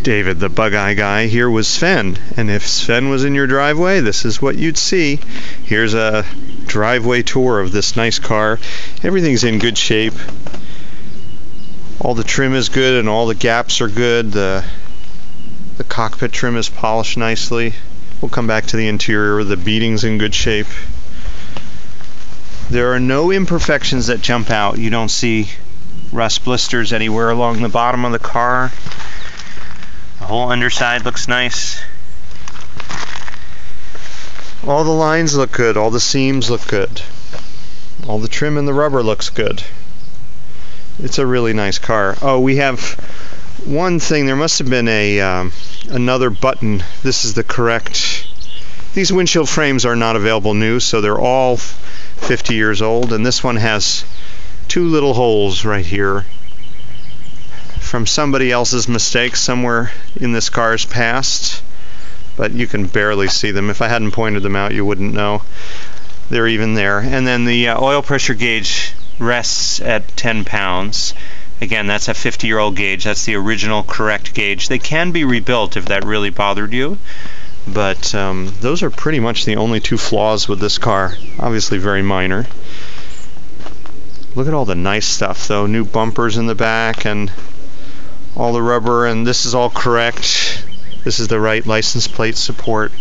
David, the Bugeye guy, here with Sven. And if Sven was in your driveway, this is what you'd see. Here's a driveway tour of this nice car. Everything's in good shape. All the trim is good and all the gaps are good. The cockpit trim is polished nicely. We'll come back to the interior. The beading's in good shape. There are no imperfections that jump out. You don't see rust blisters anywhere along the bottom of the car. The whole underside looks nice. All the lines look good. All the seams look good. All the trim and the rubber looks good. It's a really nice car. Oh, we have one thing. There must have been another button. This is the correct. These windshield frames are not available new, so they're all 50 years old. And this one has two little holes right here from somebody else's mistake somewhere in this car's past, but you can barely see them. If I hadn't pointed them out, you wouldn't know they're even there. And then the oil pressure gauge rests at 10 pounds. Again, that's a 50-year-old gauge. That's the original correct gauge. They can be rebuilt if that really bothered you, but those are pretty much the only two flaws with this car. Obviously very minor. Look at all the nice stuff though. New bumpers in the back and all the rubber, and this is all correct. This is the right license plate support.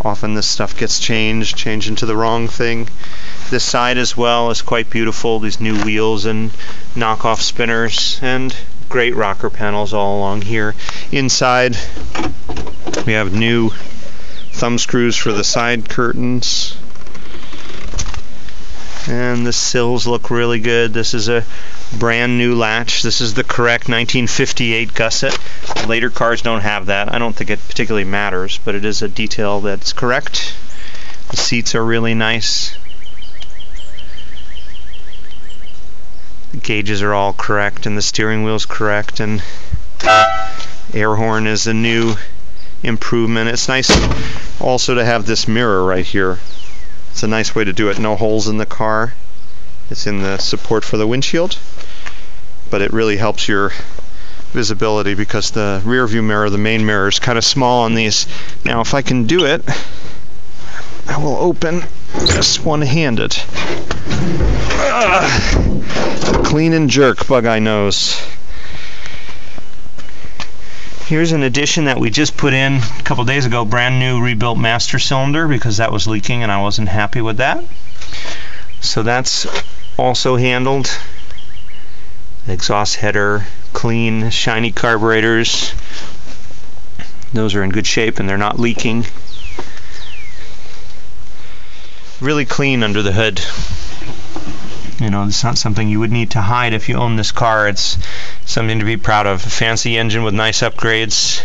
Often this stuff gets changed into the wrong thing. This side as well is quite beautiful. These new wheels and knockoff spinners and great rocker panels all along here. Inside we have new thumb screws for the side curtains. And the sills look really good. This is a brand new latch. This is the correct 1958 gusset. Later cars don't have that. I don't think it particularly matters, but it is a detail that's correct. The seats are really nice. The gauges are all correct, and the steering wheel's correct, and air horn is a new improvement. It's nice also to have this mirror right here. It's a nice way to do it. No holes in the car. It's in the support for the windshield, but it really helps your visibility because the rear view mirror, the main mirror, is kind of small on these. Now if I can do it, I will open this one-handed. Clean and jerk, Bugeye knows. Here's an addition that we just put in a couple days ago, brand new rebuilt master cylinder because that was leaking and I wasn't happy with that. So that's also handled. The exhaust header, clean, shiny carburetors. Those are in good shape and they're not leaking. Really clean under the hood. You know, it's not something you would need to hide if you own this car. It's something to be proud of. A fancy engine with nice upgrades.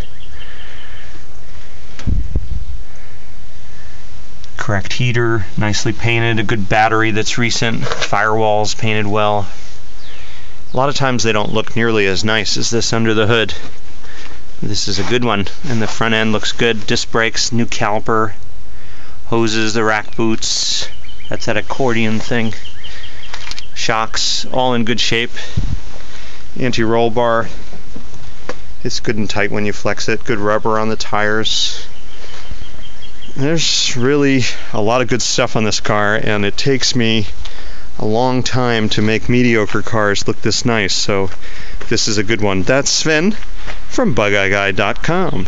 Correct heater, nicely painted. A good battery that's recent. Firewalls painted well. A lot of times they don't look nearly as nice as this under the hood. This is a good one. And the front end looks good. Disc brakes, new caliper, hoses, the rack boots. That's that accordion thing. Shocks, all in good shape. Anti-roll bar. It's good and tight when you flex it. Good rubber on the tires. There's really a lot of good stuff on this car, and it takes me a long time to make mediocre cars look this nice, so this is a good one. That's Sven from BugeyeGuy.com.